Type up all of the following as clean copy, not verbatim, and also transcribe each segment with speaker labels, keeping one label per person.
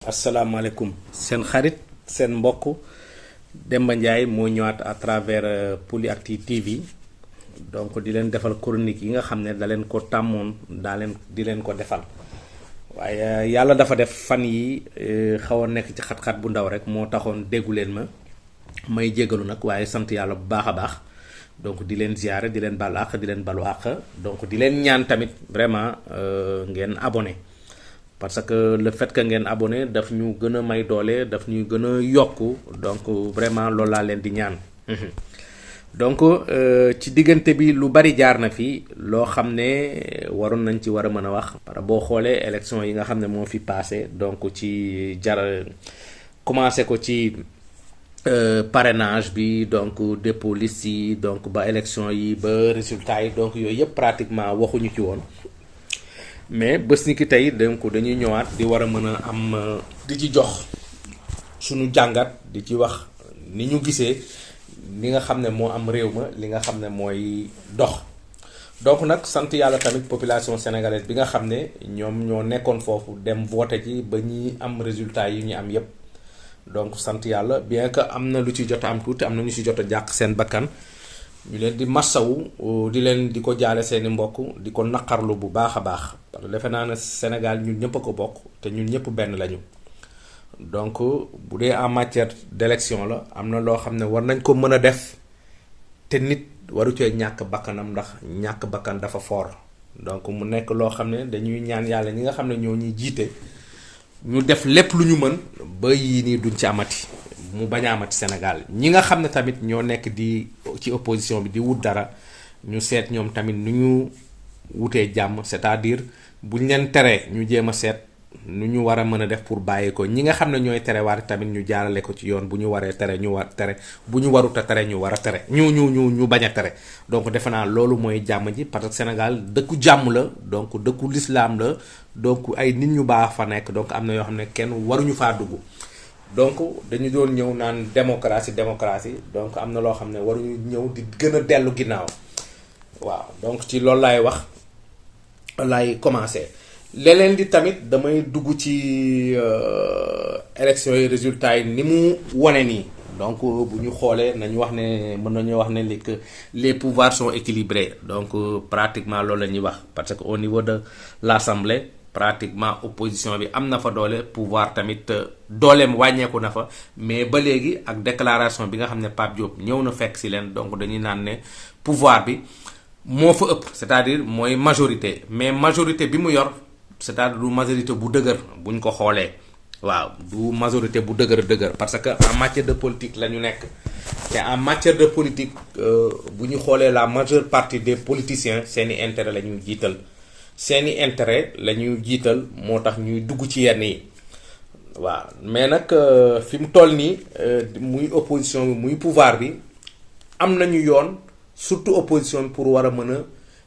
Speaker 1: asalaamaaleykum seen xarit seen mbokk Demba Ndiaye moo ñëwaat à travers Polyactu TV donc di leen defal chronique yi nga xam ne da leen ko tàmmoon di leen ko defal waaye yàlla dafa def fan yi xaw a nekk ci xat-xat bu ndaw rek moo taxoon déggu leen ma may jégalu nag waaye sant yàlla bu baax a baax donc di leen ziare di leen balu àq di leen balu àq donc di leen ñaan tamit vraiment ngeen abonné parce que le fait que ngeen abonné daf ñu gën a may doole daf ñu gën a yokku donc vraiment loolu laa leen di ñaan donc ci diggante bi lu bari jaar na fi loo xam ne waroon nañ ci war a mën a wax parce que boo xoolee élection yi nga xam ne moo fi passé donc ci commencé ko ci parrainage bi donc dépôt liste yi donc ba élection yi ba résultat yi donc yooyu yëpp pratiquement waxuñu ci woon mais bés ni ki tey donc dañuy ñëwaat di war a mën a am di ci jox suñu jàngat di ci wax ni ñu gisee li nga xam ne moo am réew ma li nga xam ne mooy dox donc nag sant yàlla tamit population sénégalaise bi nga xam ne ñoom ñoo nekkoon foofu dem voté ji ba ñi am résultat yi ñu am yépp donc sant yàlla bien que am na lu ci jot a am tuuti am na ñu ci jot a jàq seen bakkan ñu leen di massawu di ko jaale seeni mbokk di ko naqarlu bu baax a baax parce que defe naa ne Sénégal ñun ñëpp a ko bokk te ñun ñëpp benn lañu donc bu dee en matière d'élection la am na loo xam ne war nañ ko mën a def te nit waru cee ñàkk bakkanam ndax ñàkk bakkan dafa fort donc mu nekk loo xam ne dañuy ñaan yàlla ñi nga xam ne ñoo ñuy jiite ñu def lépp lu ñu mën ba yii nii duñ ci amati mu bañ a amati Sénégal ñi nga xam ne tamit ñoo nekk ci opposition bi di wut dara ñu seet ñoom tamit nu ñu wutee jàmm c'est-à-dire buñ leen teree ñu jéem a seet nu ñu war a mën a def pour bàyyi ko ñi nga xam ne ñooy tere waat tamit ñu jaarale ko ci yoon bu ñu waree tere ñu war tere bu ñu warut a tere ñu war a tere ñu bañ a tere donc defe naa loolu mooy jàmm ji parce que Sénégal dëkku jàmm la donc dëkku lislaam la donc ay nit ñu baax fa nekk donc am na yoo xam ne kenn waruñu faa dugg donc dañu doon ñëw naan démocratie donc am na loo xam ne waruñu ñëw di gën a dellu ginnaaw waaw donc ci loolu laay wax laay commencer leneen di tamit damay dugg ci élection yi résultats yi ni mu wone nii donc bu ñu xoolee nañu wax ne mën nañu wax ne les pouvoirs sont équilibrés donc pratiquement loolu la ñuy wax parce que au niveau de l'Assemblée pratiquement opposition bi am na fa doole pouvoir tamit dooleem wàññeeku na fa mais ba léegi ak déclaration bi nga xam ne Pape Diop ñëw na fekk ci leen donc dañuy naan ne pouvoir bi moo fa ëpp c'est-à-dire mooy majorité mais majorité bi mu yor c'est-à-dire du majorité bu dëgër bu ñu ko xoolee waaw du majorité bu dëgër parce que en matière de politique la ñu nekk te en matière de politique bu ñu xoolee la majeure partie des politiciens seeni intérêt la ñuy jiital seeni intérêt la ñuy jiital moo tax ñuy dugg ci yenn yi waaw mais nag fi mu toll nii muy opposition bi muy pouvoir bi am nañu yoon surtout opposition bi pour war a mën a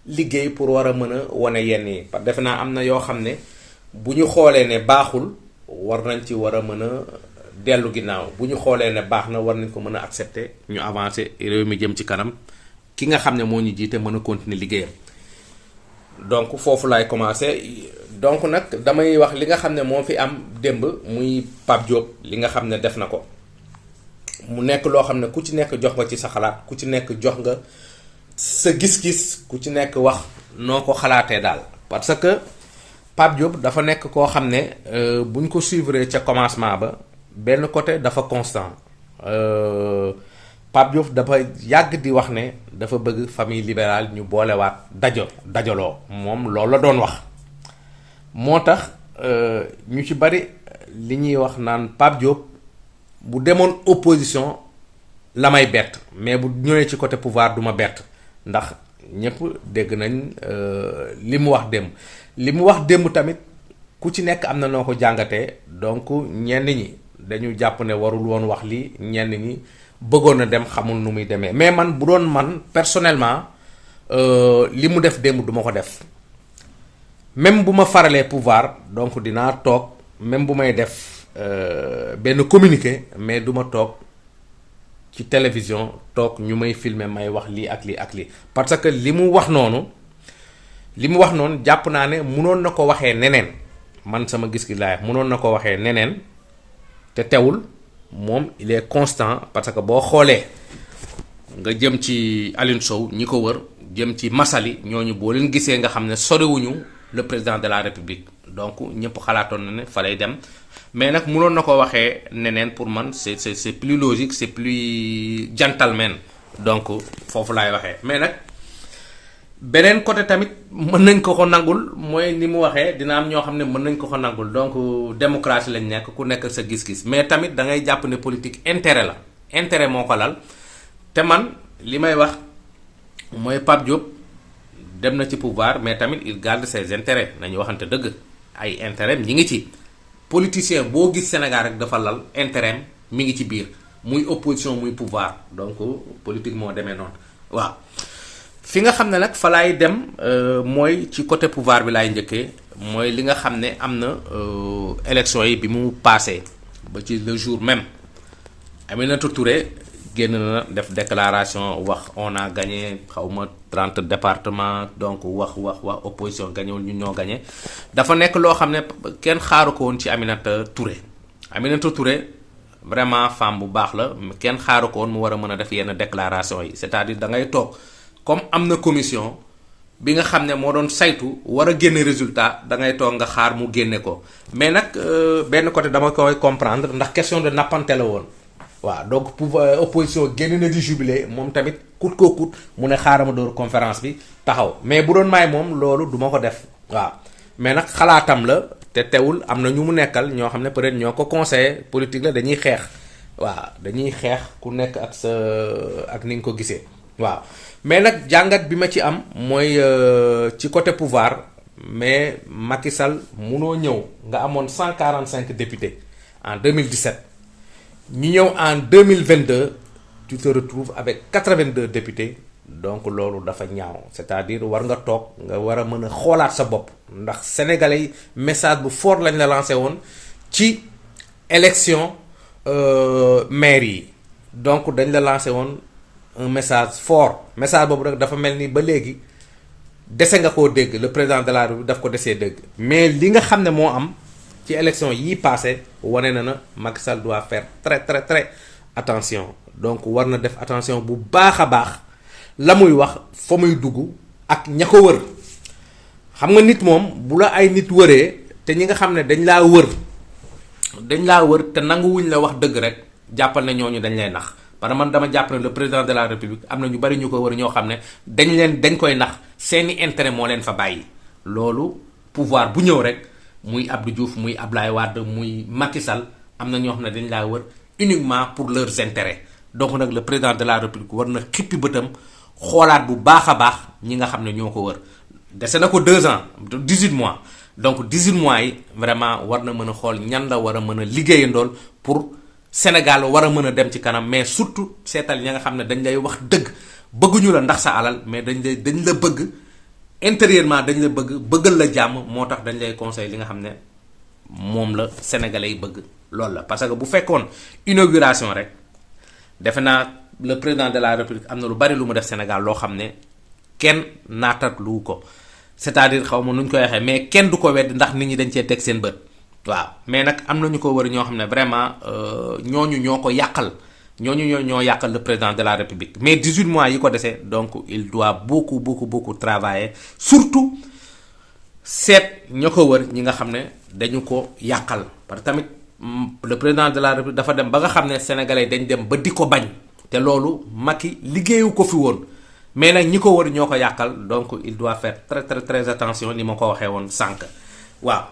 Speaker 1: liggéey pour war a mën a wane yenn yi parce que defe naa am na yoo xam ne bu ñu xoolee ne baaxul war nañ ci war a mën a dellu ginnaaw bu ñu xoolee ne baax na war nañ ko mën a accepter ñu avancer réew mi jëm ci kanam ki nga xam ne moo ñu jiite mën a continuer liggéeyam donc foofu laay commencer donc nag damay wax li nga xam ne moo fi am démb muy Pape Diop li nga xam ne def na ko mu nekk loo xam ne ku ci nekk jox nga ci sa xalaat ku ci nekk jox nga sa gis-gis ku ci nekk wax noo ko xalaatee daal parce que Pape Diop dafa nekk koo xam ne buñ ko suivre ca commencement ba benn côté dafa constant Pape Diop dafa yàgg di wax ne dafa bëgg famille libérale ñu boolewaat dajaloo moom loolu la doon wax moo tax ñu ci bari li ñuy wax naan Pape Diop bu demoon opposition la may bett mais bu ñëwee ci côté pouvoir du ma bett ndax ñëpp dégg nañ li mu wax démb tamit ku ci nekk am na noo ko jàngatee donc ñenn ñi dañu jàpp ne warul woon wax lii ñenn ñi bëggoon na dem xamul nu muy demee mais man bu doon man personnellement li mu def démb du ma ko def même bu ma faralee pouvoir donc dinaa toog même bu may def benn communiqué mais du ma toog ci télévision toog ñu may filmer may wax lii ak lii parce que li mu wax noonu jàpp naa ne mënoon na ko waxee neneen man sama gis-gis laay mënoon na ko waxee neneen te teewul moom il est constant parce que boo xoolee nga jëm ci Alioune Sow ñi ko wër jëm ci Massaly ñooñu boo leen gisee nga xam ne soriwuñu le président de la république donc ñëpp xalaatoon na ne fa lay dem mais nag mënoon na ko waxee neneen pour man c'est plus logique c'est plus gentleman donc foofu laay waxee mais nag beneen côté tamit mën nañ ko nangul mooy ni mu waxee dina am ñoo xam ne mën nañ ko nangul donc démocratie lañ nekk ku nekk sa gis-gis mais tamit da ngay jàpp ne politique intérêt la intérêt moo ko lal te man li may wax mooy Pape Diop dem na ci pouvoir mais tamit il garde ses intérêts nañu waxante dëgg ay intérêt ñi ngi ci politicien boo gis Sénégal rek dafa lal intérêt mi ngi ci biir muy opposition muy pouvoir donc politique moo demee noonu waaw. fi nga xam ne nag fa laay dem mooy ci côté pouvoir bi laay njëkkee mooy li nga xam ne am na élection yi bi mu passé ba ci le jour même Aminata Touré génn na def déclaration wax on a gagné xawma 30 départements donc wax opposition gagnéwul ñu ñoo gagné dafa nekk loo xam ne kenn xaaru ko woon ci Aminata Touré vraiment femme bu baax la kenn xaaru ko woon mu war a mën a def yenn déclaration yi c'est-à-dire da ngay toog comme am na commission bi nga xam ne moo doon saytu war a génne résultat da ngay toog nga xaar mu génne ko mais nag benn côté dama koy comprendre ndax question de nappante la woon waaw donc pouvoir opposition génn na di jubilé moom tamit kut koo kut mu ne xaaral ma door conférence bi taxaw mais bu doon may moom loolu du ma ko def waaw mais nag xalaatam la te teewul am na ñu mu nekkal ñoo xam ne peut-être ñoo ko conseillé politique la dañuy xeex waaw dañuy xeex ku nekk ak sa ak ni nga ko gisee waaw mais nag jàngat bi ma ci am mooy ci côté pouvoir mais Macky Sall munoo ñëw nga amoon 145 députés en 2017 ñu ñëw en 2022 tu te retrouves avec 82 députés donc loolu dafa ñaaw c'est-à-dire war nga toog nga war a mën a xoolaat sa bopp ndax sénégalais yi message bu fort lañ la lancé woon ci élection maire yi donc dañ la lancé woon un message fort message boobu rek dafa mel ni ba léegi dese nga koo dégg le président de la République daf ko desee dégg mais li nga xam ne moo am ci élection yii passé wane na Macky Sall doit faire très attention donc war na def attention bu baax a baax la muy wax fa muy dugg ak ña ko wër xam nga nit moom bu la ay nit wëree te ñi nga xam ne dañ laa wër te nanguwuñ la wax dëgg rek jàppal ne ñooñu dañ lay nax parce que man dama jàpp ne le président de la république am na ñu bari ñu ko wër ñoo xam ne dañ koy nax seeni intérêt moo leen fa bàyyi loolu pouvoir bu ñëw rek muy Abdou Diouf muy Ablaye Wade muy Macky Sall am na ñoo xam ne dañ laa wër uniquement pour leurs intérêts donc nag le président de la république war na xippi bëtam xoolaat bu baax a baax ñi nga xam ne ñoo ko wër dese na ko 2 ans 18 mois donc 18 mois yi vraiment war na mën a xool ñan la war a mën a liggéeyandool pour Sénégal war a mën a dem ci kanam mais surtout seetal ña nga xam ne dañ lay wax dëgg bëgguñu la ndax sa alal mais dañ la bëgg intérieurement dañ la bëggal la jàmm moo tax dañ lay conseil li nga xam ne moom la sénégalais yi bëgg loolu la parce que bu fekkoon inauguration rek defe naa le président de la république am na lu bari lu mu def Sénégal loo xam ne kenn naatatlu ko c'est-à-dire xaw ma nu ñu koy waxee mais kenn du ko wedd ndax nit ñi dañ cee teg seen bët waaw mais nag am na ñu ko wër ñoo xam ne vraiment ñooñu ñoo ko yàqal ñoo yàqal le président de la république mais 18 mois yi ko desee donc il doit beaucoup travailler surtout seet ñoo ko wër ñi nga xam ne dañu ko yàqal parce que tamit le président de la république dafa dem ba nga xam ne sénégalais dañ dem ba di ko bañ te loolu Macky liggéeyu ko fi woon mais nag ñi ko wër ñoo ko yàqal donc il doit faire très attention ni ma ko waxee woon sànq waaw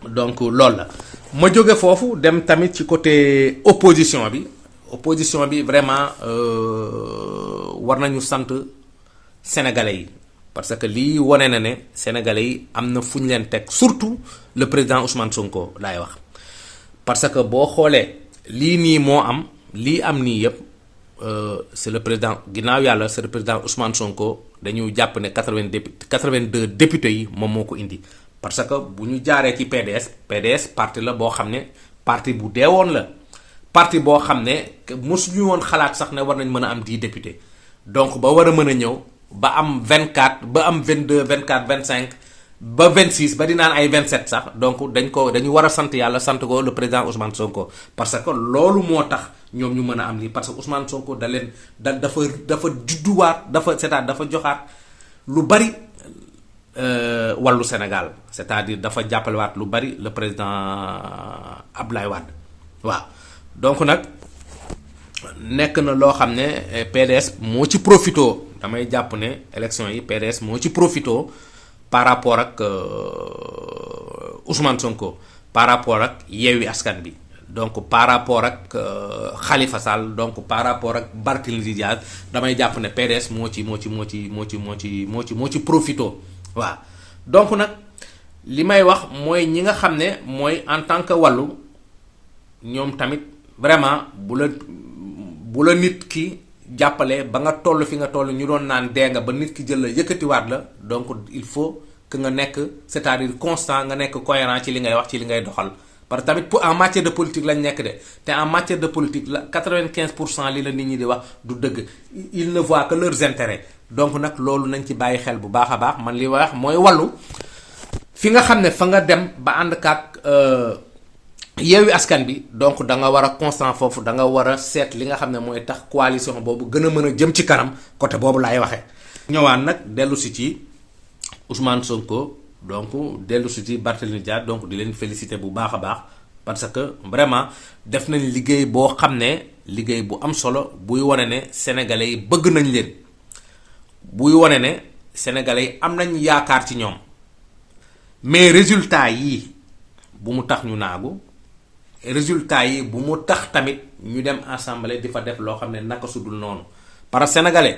Speaker 1: donc loolu la ma jóge foofu dem tamit ci côté opposition bi vraiment war nañu sant sénégalais yi parce que lii wane na ne sénégalais yi am na fu ñu leen teg surtout le président Ousmane Sonko laay wax parce que boo xoolee lii nii moo am lii am nii yëpp c'est le président ginnaaw yàlla c'est le président Ousmane Sonko dañu jàpp ne 82 députés yi moom moo ko indi parce que bu ñu jaaree ci PDS parti la boo xam ne parti bu deewoon la parti boo xam ne mosuñu woon xalaat sax ne war nañ mën a am 10 députés donc ba war a mën a ñëw ba am 24 ba am 22 24 25 ba 26 ba di naan ay 27 sax donc dañu war a sant yàlla sant ko le président Ousmane Sonko parce que loolu moo tax ñoom ñu mën a am lii parce que Ousmane Sonko dafa judduwaat dafa joxaat lu bari wàllu Sénégal c'est-à-dire dafa jàppalewaat lu bari le président Abdoulaye Wade waaw donc nag nekk na loo xam ne PDS moo ci profito damay jàpp ne élection yi PDS moo ci profito par rapport ak Ousmane Sonko par rapport ak Yewwi Askan Bi donc par rapport ak Khalifa Sall donc par rapport ak Barthélémy Dias damay jàpp ne PDS moo ci profito waaw donc nag li may wax mooy ñi nga xam ne mooy en tant que wàllu ñoom tamit vraiment bu la nit ki jàppale ba nga toll fi nga toll ñu doon naan dee nga ba nit ki jël la yëkkatiwaat la donc il faut que nga nekk c'est-à-dire constant nga nekk cohérent ci li ngay wax ci li ngay doxal parce que tamit en matière de politique lañ nekk de te en matière de politique la 95% li la nit ñi di wax du dëgg ils ne voient que leurs intérêts donc nag loolu nañ ci bàyyi xel bu baax a baax man li wax mooy wàllu fi nga xam ne fa nga dem ba ànd kaak Yewwi Askan Bi donc da nga war a constant foofu da nga war a seet li nga xam ne mooy tax coalition boobu gën a mën a jëm ci kanam côté boobu laay waxee. ñëwaan nag dellu si ci Ousmane Sonko donc dellu si ci Barthélémy Dias donc di leen féliciter bu baax a baax parce que vraiment def nañ liggéey boo xam ne liggéey bu am solo buy wane ne sénégalais yi bëgg nañ leen buy wane ne sénégalais yi am nañ yaakaar ci ñoom mais résultat yi bu mu tax ñu naagu. résultat yi bu mu tax tamit ñu dem assemblée di fa def loo xam ne naka su dul noonu parce que sénégalais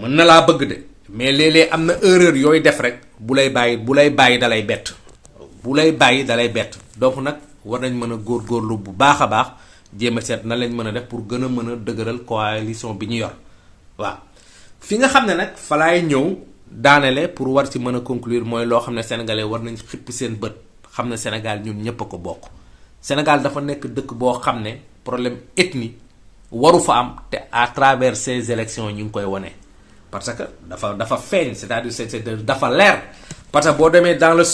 Speaker 1: mën na laa bëgg de mais léeg-léeg am na erreur yooyu def rek bu lay bàyyi dalay bett donc nag war nañ mën a góorgóorlu bu baax a baax jéem a seet na lañ mën a def pour gën a mën a dëgëral coalition bi ñu yor waaw fi nga xam ne nag fa laay ñëw daanele pour war ci mën a conclure mooy loo xam ne sénégalais war nañ xippi seen bët xam ne Sénégal ñun ñépp a ko bokk Sénégal dafa nekk dëkk boo xam ne problème ethnie waru fa am te à travers ces élections ñu ngi koy wone parce que dafa feeñ c'est-à-dire dafa leer parce que boo demee dans le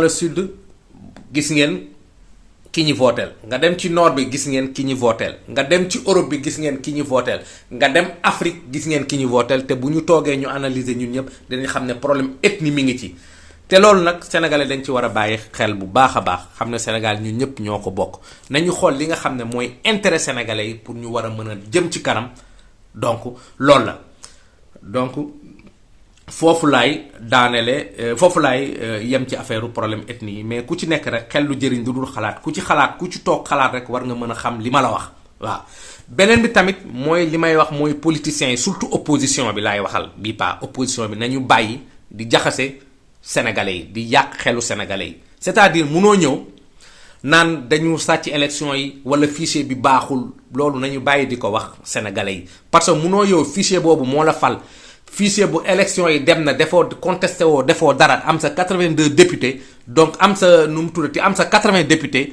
Speaker 1: sud gis ngeen ki ñi vooteel nga dem ci nord bi gis ngeen ki ñi vooteel nga dem ci Europe bi gis ngeen ki ñi vooteel nga dem Afrique gis ngeen ki ñi vooteel te bu ñu toogee ñu analyser ñun ñëpp dañuy xam ne problème ethnie mi ngi ci. te loolu nag sénégalais dañ ci war a bàyyi xel bu baax a baax xam ne Sénégal ñun ñëpp ñoo ko bokk nañu xool li nga xam ne mooy intérêt sénégalais yi pour ñu war a mën a jëm ci kanam donc loolu la donc foofu laay yem ci affaire problème ethnie yi mais ku ci nekk rek xel lu jëriñ lu dul xalaat ku ci toog xalaat rek war nga mën a xam li ma la wax waaw. beneen bi tamit mooy li may wax mooy politiciens yi surtout opposition bi laay waxal bii pas opposition bi nañu bàyyi di jaxase sénégalais yi di yàq xelu sénégalais yi c'est-à-dire munoo ñëw naan dañu sàcc élection yi wala fichier bi baaxul loolu nañu bàyyi di ko wax sénégalais yi parce que munoo yow fichier boobu moo la fal fichier bu élection yi dem na defoo contesté woo defoo dara am sa 82 députés donc am sa nu mu tuddati am sa 80 députés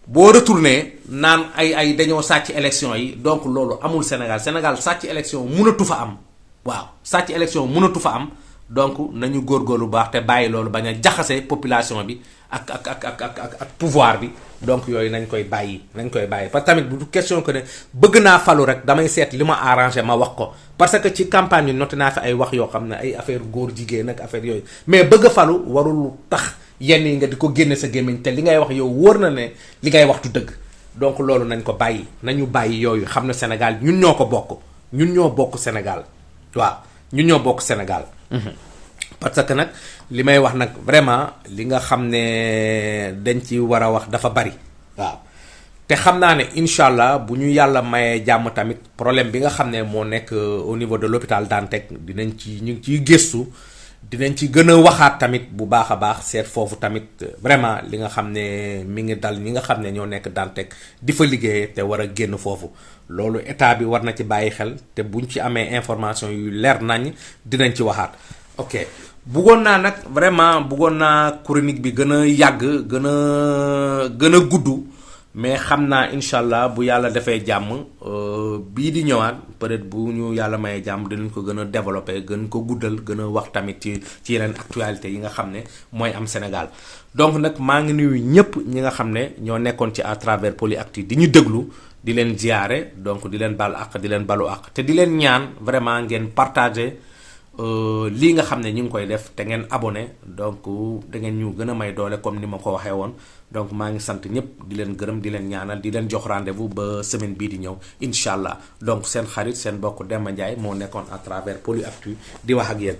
Speaker 1: boo retourné naan ay dañoo sàcc élection yi donc loolu amul Sénégal sàcc élection mënatu fa am waaw sàcc élection mënatu fa am. donc nañu góorgóorlu baax te bàyyi loolu bañ a jaxase population bi ak pouvoir bi donc yooyu nañ koy bàyyi parce que tamit bu question que ne bëgg naa falu rek damay seet li ma arrangé ma wax ko parce que ci campagne yi noté naa fi ay wax yoo xam ne ay affaire góor jigéen ak affaire yooyu mais bëgg a falu warul tax yenn yi nga di ko génne sa gémmiñ te li ngay wax yow wóor na ne li ngay waxtu dëgg donc loolu nañ ko bàyyi nañu bàyyi yooyu xam ne Sénégal ñun ñoo ko bokk ñun ñoo bokk Sénégal waaw ñun ñoo bokk Sénégal. parce que nag li may wax nag vraiment li nga xam ne dañ ci war a wax dafa bari waaw te xam naa ne incha allah bu ñu yàlla mayee jàmm tamit problème bi nga xam ne moo nekk au niveau de l'hôpital Dantec ñu ngi ciy gëstu dinañ ci gën a waxaat tamit bu baax a baax seet foofu tamit vraiment li nga xam ne mi ngi dal ñi nga xam ne ñoo nekk Dantec di fa liggéeyee te war a génn foofu loolu état bi war na ci bàyyi xel te buñ ci amee information yu leer nañ dinañ ci waxaat. ok bëggoon naa chronique bi gën a yàgg gën a gudd mais xam naa incha allah bu yàlla defee jàmm bii di ñëwaat peut-être bu ñu yàlla mayee jàmm dinañ ko gën a développer gën ko guddal gën a wax tamit ci yeneen actualité yi nga xam ne mooy am Sénégal. donc nag maa ngi nuyu ñëpp ñi nga xam ne ñoo nekkoon ci à travers Polyactu di ñu déglu di leen ziare donc di leen baal àq di leen balu àq te di leen ñaan vraiment ngeen partager lii nga xam ne ñu ngi koy def te ngeen abonné donc da ngeen ñu gën a may doole comme ni ma ko waxee woon. donc maa ngi sant ñëpp di leen gërëm di leen ñaanal di leen jox rendez-vous ba semaine bii di ñëw incha allah donc seen xarit seen mbokk Demba Ndiaye moo nekkoon à travers Polyactu di wax ak yéen